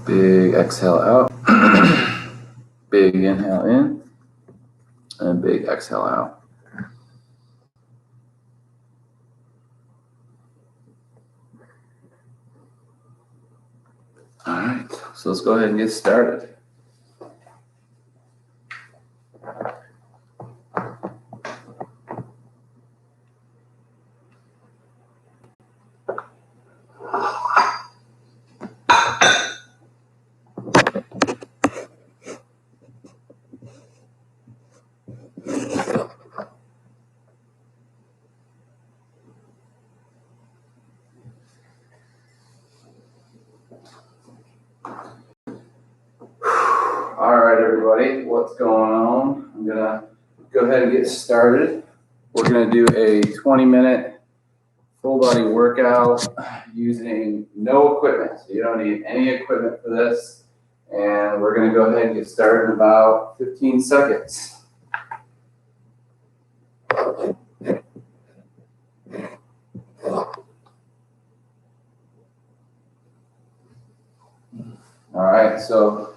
Big exhale out. Big inhale in. And big exhale out. All right, so let's go ahead and get started. All right, everybody, what's going on? I'm gonna go ahead and get started. We're gonna do a 20-minute full body workout using no equipment. So you don't need any equipment for this. And we're gonna go ahead and get started in about 15 seconds. All right, so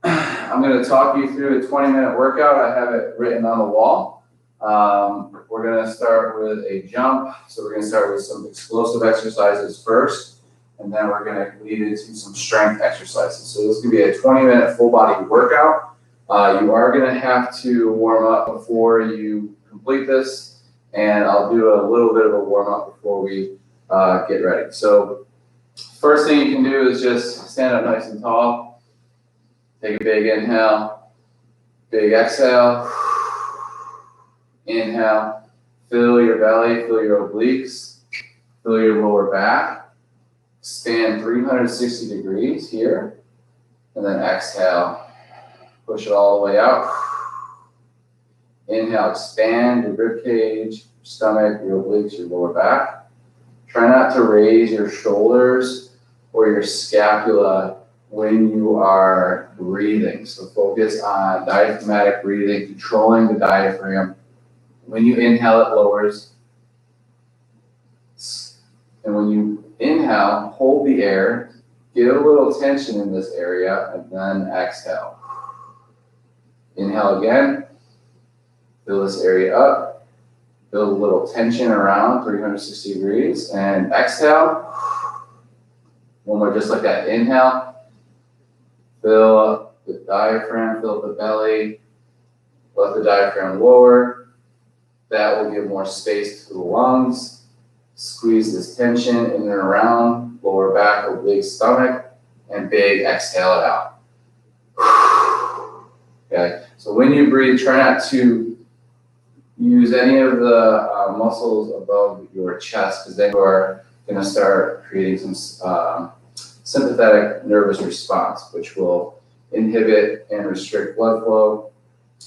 I'm going to talk you through a 20-minute workout. I have it written on the wall. We're going to start with a jump. So we're going to start with some explosive exercises first, and then we're going to lead into some strength exercises. So this is going to be a 20-minute full body workout. You are going to have to warm up before you complete this, and I'll do a little bit of a warm up before we get ready. So first thing you can do is just stand up nice and tall. Take a big inhale, big exhale. Inhale, fill your belly, fill your obliques, fill your lower back. Stand 360 degrees here. And then exhale, push it all the way out. Inhale, expand your rib cage, your stomach, your obliques, your lower back. Try not to raise your shoulders or your scapula when you are breathing. So focus on diaphragmatic breathing, controlling the diaphragm. When you inhale, it lowers. And when you inhale, hold the air, get a little tension in this area, and then exhale. Inhale again, fill this area up, build a little tension around 360 degrees, and exhale. One more just like that. Inhale. Fill up the diaphragm, fill up the belly, let the diaphragm lower. That will give more space to the lungs. Squeeze this tension in and around, lower back, oblique, stomach, and big exhale it out. Okay, so when you breathe, try not to use any of the muscles above your chest, because then you are going to start creating some sympathetic nervous response, which will inhibit and restrict blood flow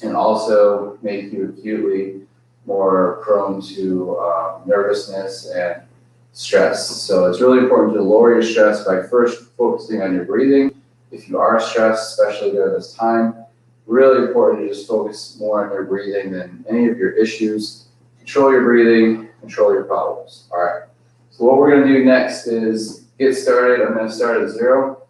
and also make you acutely more prone to nervousness and stress. So it's really important to lower your stress by first focusing on your breathing. If you are stressed, especially during this time, really important to just focus more on your breathing than any of your issues. Control your breathing, control your problems. All right. So what we're going to do next is get started. I'm going to start at 0.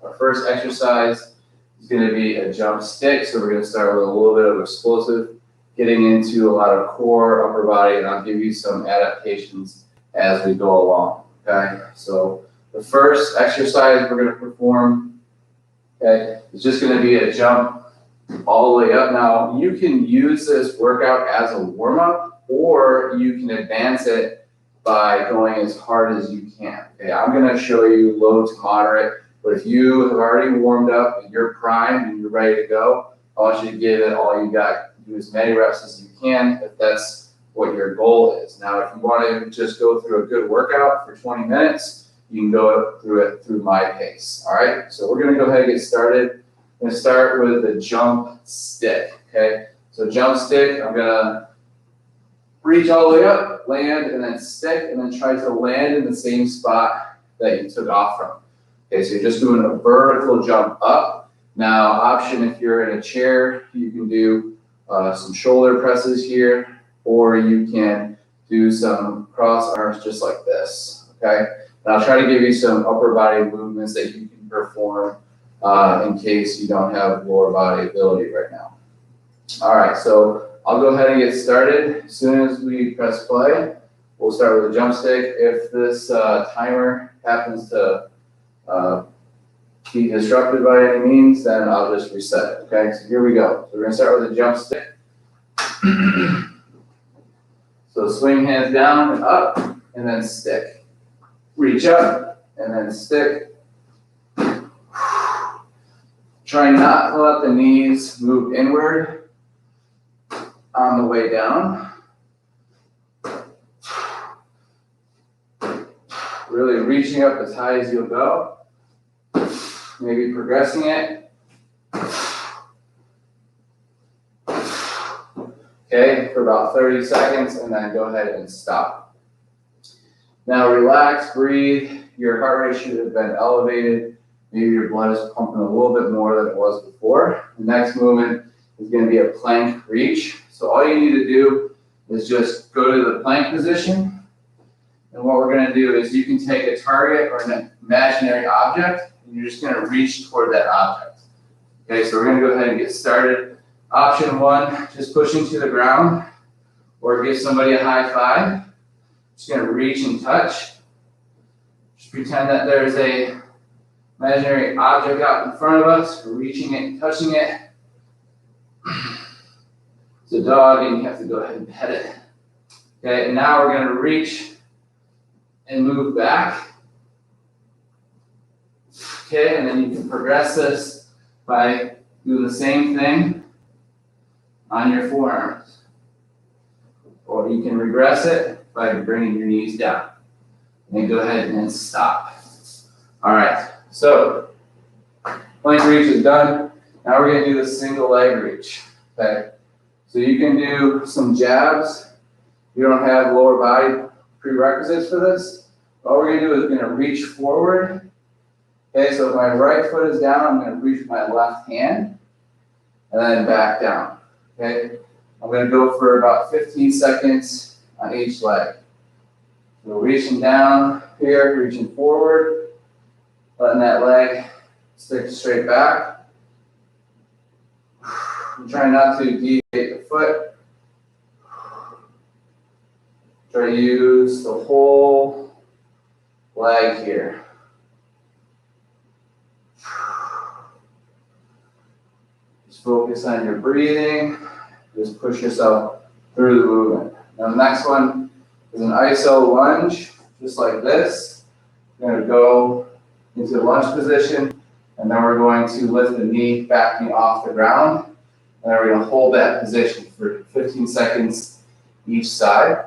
Our first exercise is going to be a jump stick. So we're going to start with a little bit of explosive, getting into a lot of core, upper body, and I'll give you some adaptations as we go along. Okay. So the first exercise we're going to perform, okay, is just going to be a jump all the way up. Now you can use this workout as a warm-up, or you can advance it by going as hard as you can. Okay, I'm going to show you low to moderate, but if you have already warmed up and you're primed and you're ready to go, I want you to give it all you got. Do as many reps as you can if that's what your goal is. Now, if you want to just go through a good workout for 20 minutes, you can go through it through my pace. All right, so we're going to go ahead and get started. I'm going to start with the jump stick. Okay, so jump stick, I'm going to reach all the way up, land, and then stick, and then try to land in the same spot that you took off from. Okay, so you're just doing a vertical jump up. Now, option if you're in a chair, you can do some shoulder presses here, or you can do some cross arms just like this. Okay, And I'll try to give you some upper body movements that you can perform in case you don't have lower body ability right now. All right, so I'll go ahead and get started. As soon as we press play, we'll start with a jump stick. If this timer happens to be disrupted by any means, then I'll just reset it, okay? So here we go. So we're gonna start with a jump stick. So swing hands down and up, and then stick. Reach up, and then stick. Try not to let the knees move inward on the way down. Really reaching up as high as you'll go. Maybe progressing it. Okay, for about 30 seconds, and then go ahead and stop. Now relax, breathe. Your heart rate should have been elevated. Maybe your blood is pumping a little bit more than it was before. The next movement is going to be a plank reach. So all you need to do is just go to the plank position. And what we're going to do is you can take a target or an imaginary object, and you're just going to reach toward that object. Okay, so we're going to go ahead and get started. Option one, just pushing to the ground, or give somebody a high five. Just going to reach and touch. Just pretend that there's a imaginary object out in front of us. We're reaching it and touching it. It's a dog, and you have to go ahead and pet it. Okay, and now we're going to reach and move back. Okay, and then you can progress this by doing the same thing on your forearms. Or you can regress it by bringing your knees down. And then go ahead and stop. All right, so plank reach is done. Now we're going to do the single leg reach. Okay, so you can do some jabs. You don't have lower body prerequisites for this. All we're going to do is we're going to reach forward. Okay, so if my right foot is down, I'm going to reach with my left hand and then back down. Okay, I'm going to go for about 15 seconds on each leg. So reaching down here, reaching forward, letting that leg stick straight back. I'm trying not to deviate the foot. Try to use the whole leg here. Just focus on your breathing. Just push yourself through the movement. Now the next one is an iso lunge, just like this. We're going to go into the lunge position, and then we're going to lift the knee, back knee off the ground. And then we're going to hold that position for 15 seconds each side.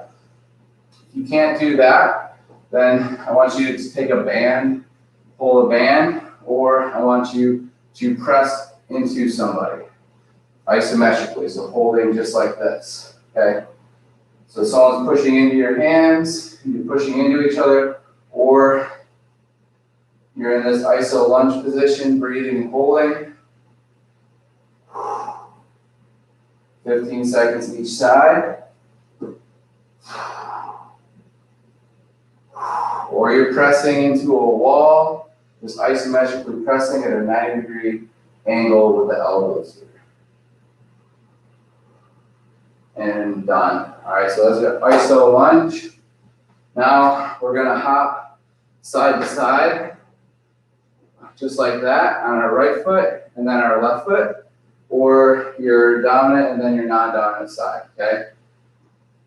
If you can't do that, then I want you to take a band, pull a band, or I want you to press into somebody isometrically, so holding just like this, okay? So someone's pushing into your hands, you're pushing into each other, or you're in this iso lunge position, breathing and holding. 15 seconds each side. Or you're pressing into a wall, just isometrically pressing at a 90-degree angle with the elbows here. And done. All right, so that's your iso lunge. Now we're gonna hop side to side, just like that, on our right foot and then our left foot, or your dominant and then your non-dominant side, okay?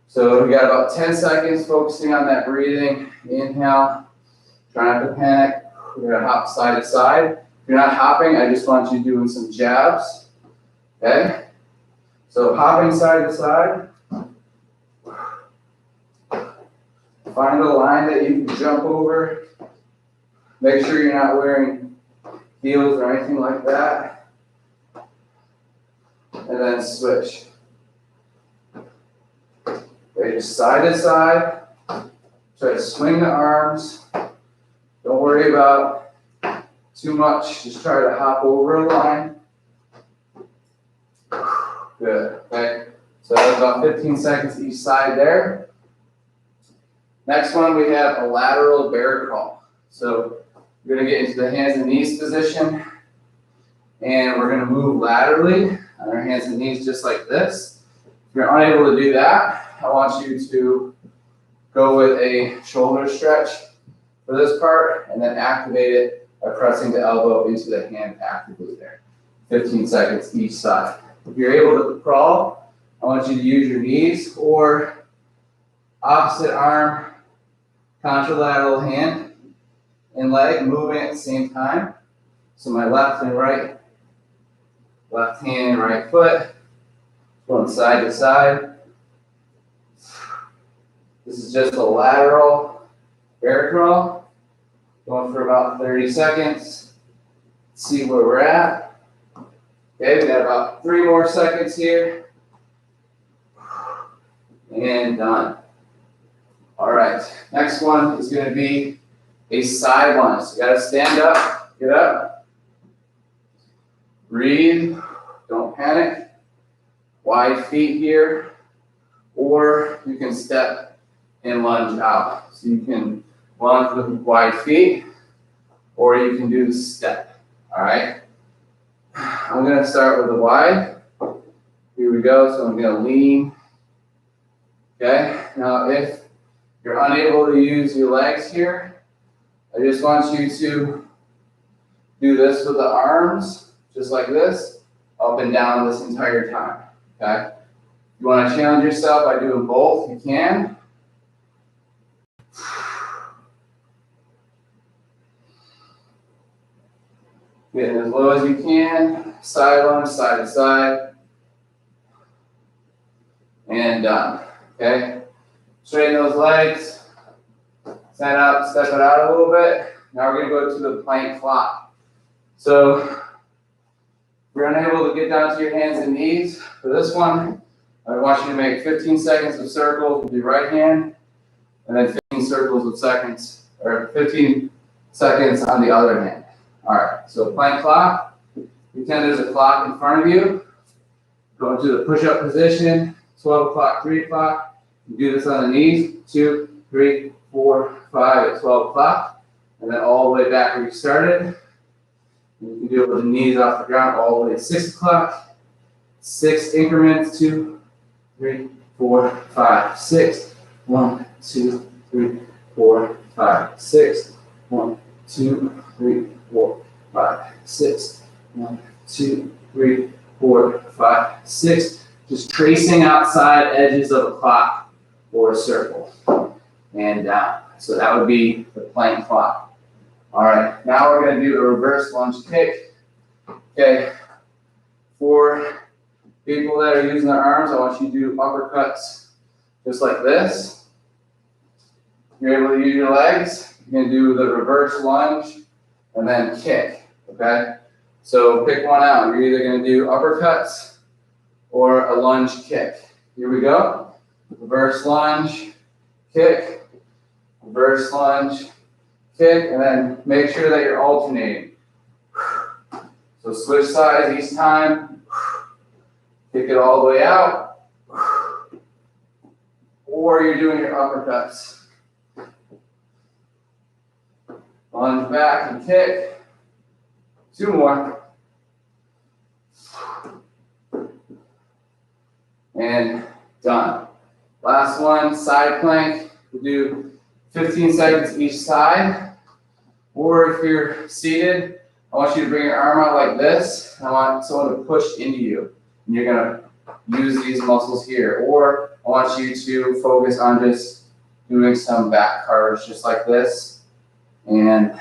So we got about 10 seconds focusing on that breathing. Inhale, try not to panic. We're gonna hop side to side. If you're not hopping, I just want you doing some jabs, okay? So hopping side to side. Find a line that you can jump over. Make sure you're not wearing heels or anything like that. And then switch. Okay, just side to side. Try to swing the arms. Don't worry about too much. Just try to hop over a line. Good, okay. So that's about 15 seconds each side there. Next one, we have a lateral bear crawl. So we're gonna get into the hands and knees position, and we're gonna move laterally on our hands and knees just like this. If you're unable to do that, I want you to go with a shoulder stretch for this part, and then activate it by pressing the elbow into the hand actively there. 15 seconds each side. If you're able to crawl, I want you to use your knees or opposite arm, contralateral hand and leg moving at the same time. So my left and right, left hand, right foot, going side to side. This is just a lateral bear crawl, going for about 30 seconds. Let's see where we're at. Okay, we got about 3 more seconds here. And done. All right, next one is going to be a side lunge. So you got to stand up, get up, breathe, don't panic. Wide feet here, or you can step and lunge out. So you can lunge with wide feet, or you can do the step. All right. I'm going to start with the wide. Here we go. So I'm going to lean. Okay. Now, if you're unable to use your legs here, I just want you to do this with the arms, just like this, up and down this entire time. Okay. If you want to challenge yourself by doing both, you can. Getting as low as you can, side lunge, side to side, and done. Okay, straighten those legs, stand up, step it out a little bit. Now we're going to go to the plank flop. So if you're unable to get down to your hands and knees for this one, I want you to make 15 seconds of circles with your right hand, and then 15 circles of seconds, or 15 seconds on the other hand. All right, so plank clock. Pretend there's a clock in front of you. Go into the push-up position, 12 o'clock, 3 o'clock. You do this on the knees, 2, 3, 4, 5 at 12 o'clock. And then all the way back where you started. And you can do it with the knees off the ground all the way to 6 o'clock. 6 increments, 2, 3, 4, 5, 6. 1, 2, 3, 4, 5, 6. 1, 2, 3, 4, 5, 6. 1, 2, 3, 4, 5, 6. Just tracing outside edges of a clock or a circle and down. So that would be the plank clock. All right, now we're going to do a reverse lunge kick. Okay, for people that are using their arms, I want you to do uppercuts just like this. If you're able to use your legs, you can do the reverse lunge and then kick, okay? So pick one out. You're either going to do uppercuts or a lunge kick. Here we go. Reverse lunge, kick, reverse lunge, kick, and then make sure that you're alternating. So switch sides each time. Kick it all the way out. Or you're doing your uppercuts. Lunge back and kick. 2 more. And done. Last one, side plank. We'll do 15 seconds each side. Or if you're seated, I want you to bring your arm out like this. I want someone to push into you. And you're going to use these muscles here. Or I want you to focus on just doing some back carves just like this. And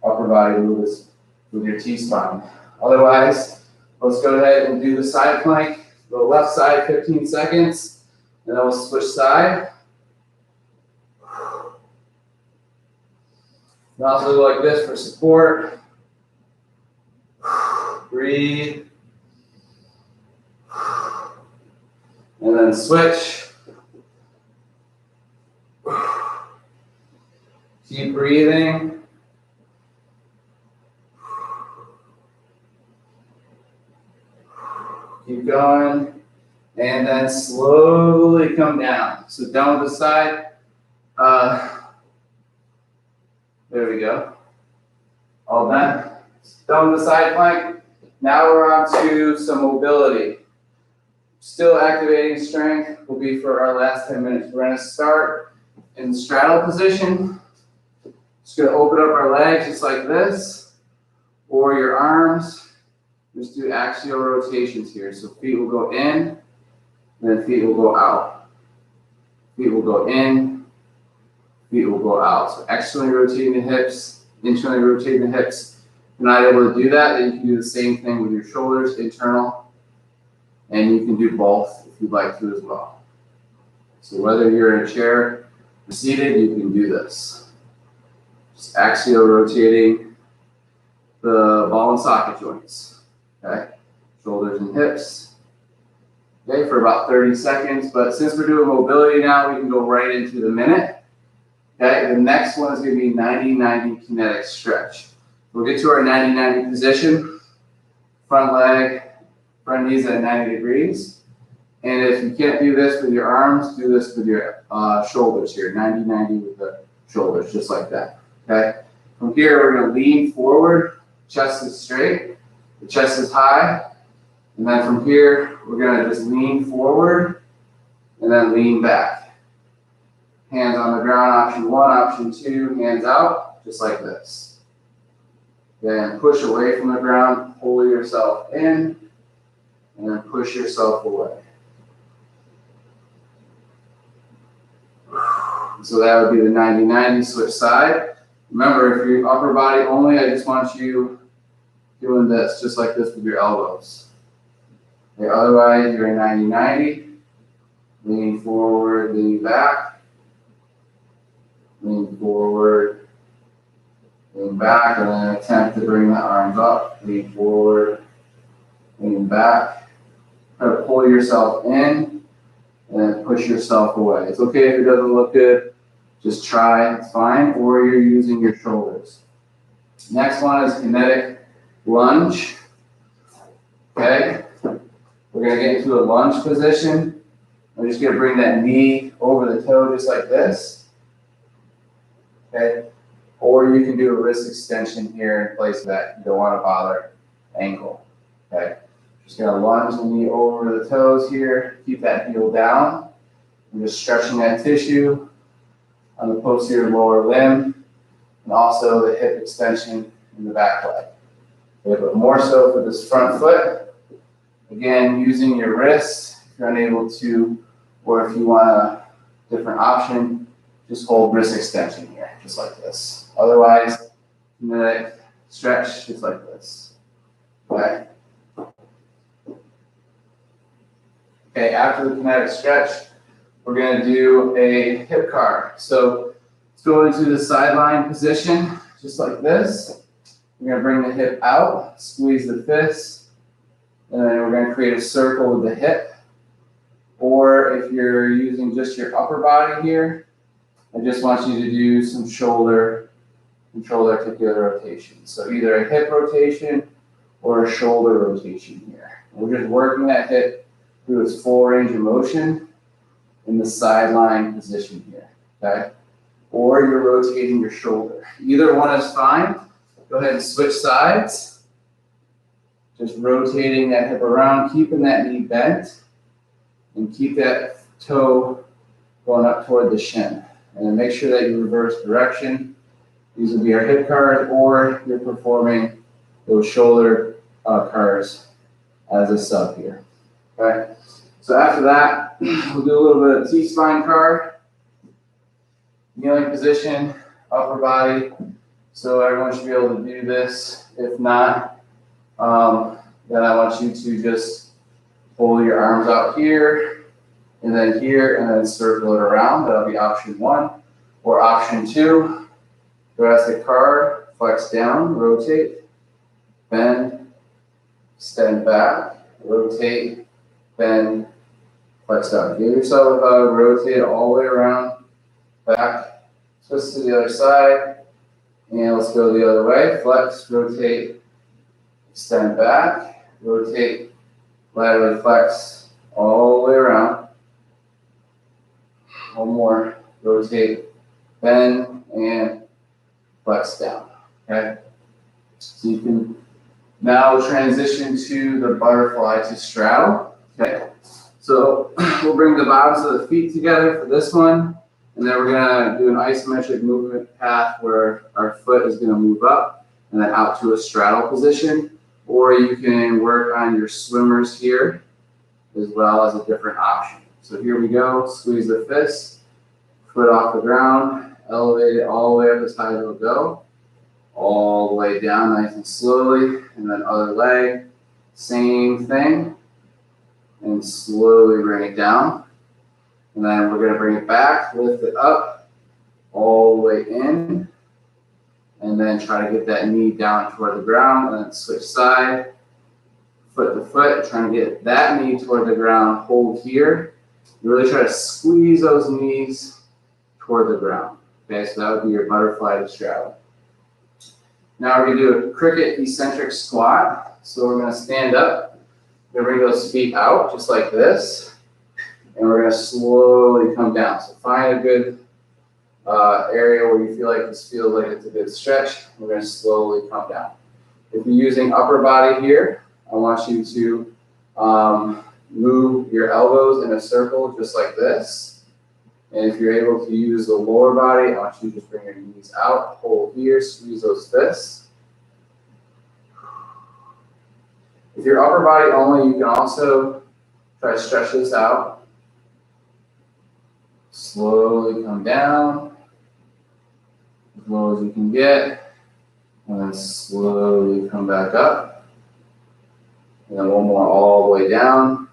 upper body movements with your T-spine. Otherwise, let's go ahead and do the side plank. The left side, 15 seconds, and then we'll switch side. You also do like this for support. Breathe. And then switch. Keep breathing. Keep going. And then slowly come down. So down with the side. There go. All done. Done with the side plank. Now we're on to some mobility. Still activating strength will be for our last 10 minutes. We're going to start in straddle position. Just going to open up our legs just like this, or your arms. Just do axial rotations here. So feet will go in, then feet will go out. Feet will go in, feet will go out. So externally rotating the hips, internally rotating the hips. If you're not able to do that, then you can do the same thing with your shoulders, internal, and you can do both if you'd like to as well. So whether you're in a chair or seated, you can do this. Just axial rotating the ball and socket joints. Okay, shoulders and hips. Okay, for about 30 seconds. But since we're doing mobility now, we can go right into the minute. Okay, the next one is going to be 90-90 kinetic stretch. We'll get to our 90-90 position. Front leg, front knees at 90 degrees. And if you can't do this with your arms, do this with your shoulders here. 90-90 with the shoulders, just like that. Okay. From here, we're going to lean forward. Chest is straight. The chest is high. And then from here, we're going to just lean forward and then lean back. Hands on the ground, option 1, option 2, hands out, just like this. Then push away from the ground, pull yourself in, and then push yourself away. So that would be the 90-90, switch side. Remember, if you're upper body only, I just want you doing this, just like this with your elbows. Okay, otherwise, you're 90-90, lean forward, lean back, lean forward, lean back, and then attempt to bring the arms up, lean forward, lean back. Try to pull yourself in, and then push yourself away. It's okay if it doesn't look good, just try, it's fine, or you're using your shoulders. Next one is kinetic lunge. Okay, we're going to get into a lunge position. I'm just going to bring that knee over the toe just like this. Okay, or you can do a wrist extension here in place of that. You don't want to bother ankle. Okay, just going to lunge the knee over the toes here. Keep that heel down. I'm just stretching that tissue on the posterior lower limb and also the hip extension in the back leg. Okay, but more so for this front foot. Again, using your wrist if you're unable to, or if you want a different option, just hold wrist extension here, just like this. Otherwise, kinetic stretch just like this. Okay. Okay, after the kinetic stretch, we're going to do a hip car. So let's go into the sideline position, just like this. We're going to bring the hip out, squeeze the fist, and then we're going to create a circle with the hip. Or if you're using just your upper body here, I just want you to do some shoulder articular rotation. So either a hip rotation or a shoulder rotation here. And we're just working that hip through its full range of motion in the sideline position here, okay? Or you're rotating your shoulder. Either one is fine. Go ahead and switch sides. Just rotating that hip around, keeping that knee bent, and keep that toe going up toward the shin. And then make sure that you reverse direction. These will be our hip cars, or you're performing those shoulder cars as a sub here. Okay. So after that, we'll do a little bit of T-spine car, kneeling position, upper body. So everyone should be able to do this. If not, then I want you to just pull your arms out here, and then circle it around. That'll be option 1. Or option 2, thoracic car, flex down, rotate, bend, extend back, rotate, bend, flex down. Give yourself a hug, rotate all the way around, back, twist to the other side, and let's go the other way. Flex, rotate, extend back, rotate, laterally flex all the way around. One more, rotate, bend, and flex down, okay? So you can now transition to the butterfly to straddle, okay? So we'll bring the bottoms of the feet together for this one, and then we're gonna do an isometric movement path where our foot is gonna move up and then out to a straddle position, or you can work on your swimmers here as well as a different option. So here we go, squeeze the fist, foot off the ground, elevate it all the way up as high as it'll go, all the way down nice and slowly, and then other leg, same thing, and slowly bring it down. And then we're gonna bring it back, lift it up, all the way in, and then try to get that knee down toward the ground, and then switch side, foot to foot, trying to get that knee toward the ground, hold here. You really try to squeeze those knees toward the ground. Okay, so that would be your butterfly to straddle. Now we're gonna do a cricket eccentric squat. So we're gonna stand up, we're gonna bring those feet out just like this, and we're gonna slowly come down. So find a good area where you feel like this feels like it's a good stretch. We're gonna slowly come down. If you're using upper body here, I want you to move your elbows in a circle just like this. And if you're able to use the lower body, I want you to just bring your knees out, hold here, squeeze those fists. If you're upper body only, you can also try to stretch this out. Slowly come down, as low as you can get, and then slowly come back up. And then one more all the way down.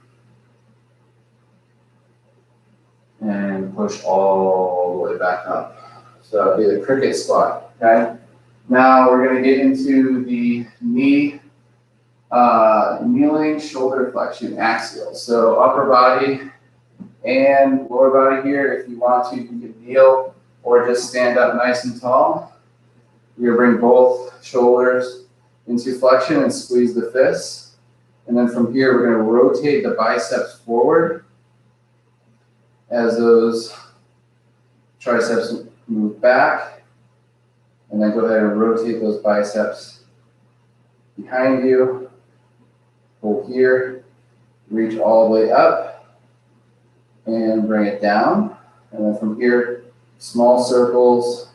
And push all the way back up. So that would be the cricket squat, okay? Now we're gonna get into the knee, kneeling shoulder flexion axial. So upper body and lower body here. If you want to, you can kneel or just stand up nice and tall. You're gonna bring both shoulders into flexion and squeeze the fists. And then from here, we're gonna rotate the biceps forward as those triceps move back. And then go ahead and rotate those biceps behind you. Hold here, reach all the way up, and bring it down. And then from here, small circles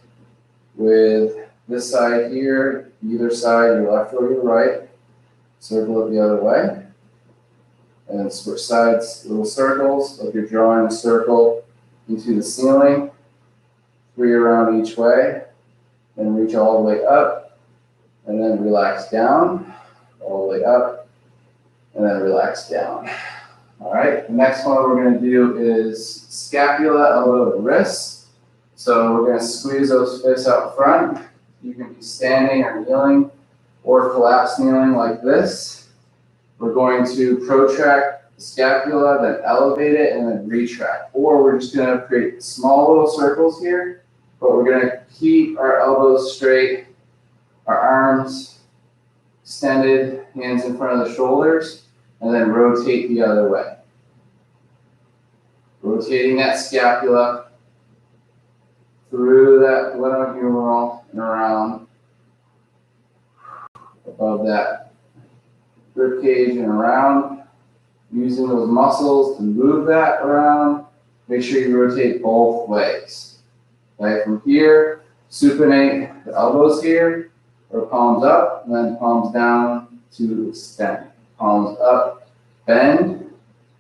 with this side here, either side, your left or your right. Circle it the other way. And then switch sides, little circles, like you're drawing a circle into the ceiling. 3 around each way. Then reach all the way up. And then relax down. All the way up. And then relax down. All right, the next one we're going to do is scapula, elbow, and wrist. So we're going to squeeze those fists out front. You can be standing or kneeling or collapse kneeling like this. We're going to protract the scapula, then elevate it, and then retract. Or we're just going to create small little circles here, but we're going to keep our elbows straight, our arms extended, hands in front of the shoulders, and then rotate the other way. Rotating that scapula through that glenohumeral and around, above that rib cage and around, using those muscles to move that around. Make sure you rotate both ways. Okay, from here, supinate the elbows here, or palms up, and then palms down to extend. Palms up, bend,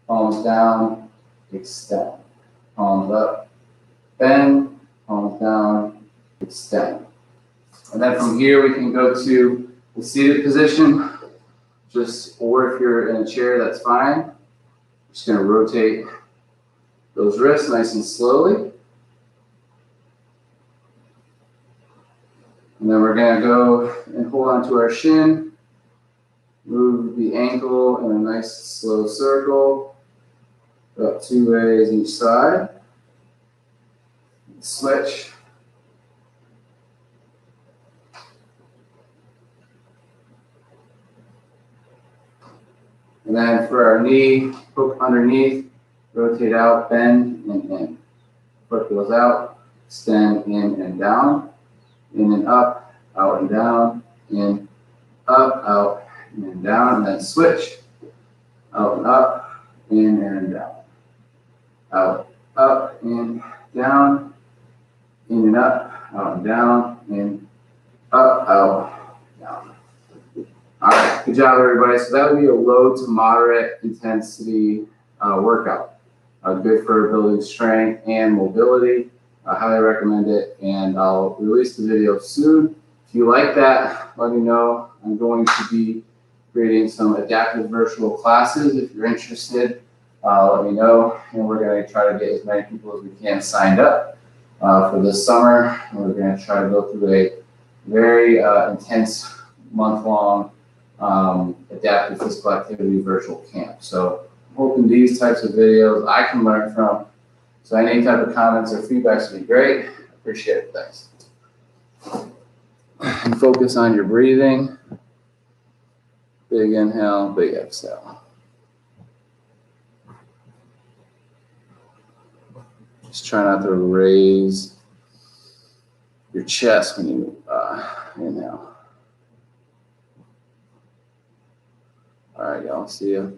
palms down, extend. Palms up, bend, palms down, extend. And then from here, we can go to the seated position, or if you're in a chair, that's fine. Just gonna rotate those wrists nice and slowly. And then we're gonna go and hold on to our shin, move the ankle in a nice slow circle, about 2 ways each side. Switch. And then for our knee, hook underneath, rotate out, bend, and in. Foot goes out, extend in and down. in and up, out and down, in, up, out, in and down, and then switch, out and up, in and down, out, up, in, down, in and up, out and down, in, up, out, down. All right, good job, everybody. So that would be a low to moderate intensity workout. Good for building strength and mobility. I highly recommend it, and I'll release the video soon. If you like that, let me know. I'm going to be creating some adaptive virtual classes. If you're interested, let me know, and we're going to try to get as many people as we can signed up for this summer. And we're going to try to go through a very intense month-long adaptive physical activity virtual camp. So I'm hoping these types of videos I can learn from. So any type of comments or feedbacks would be great. Appreciate it. Thanks. And focus on your breathing. Big inhale, big exhale. Just try not to raise your chest when you inhale. All right, y'all. See ya.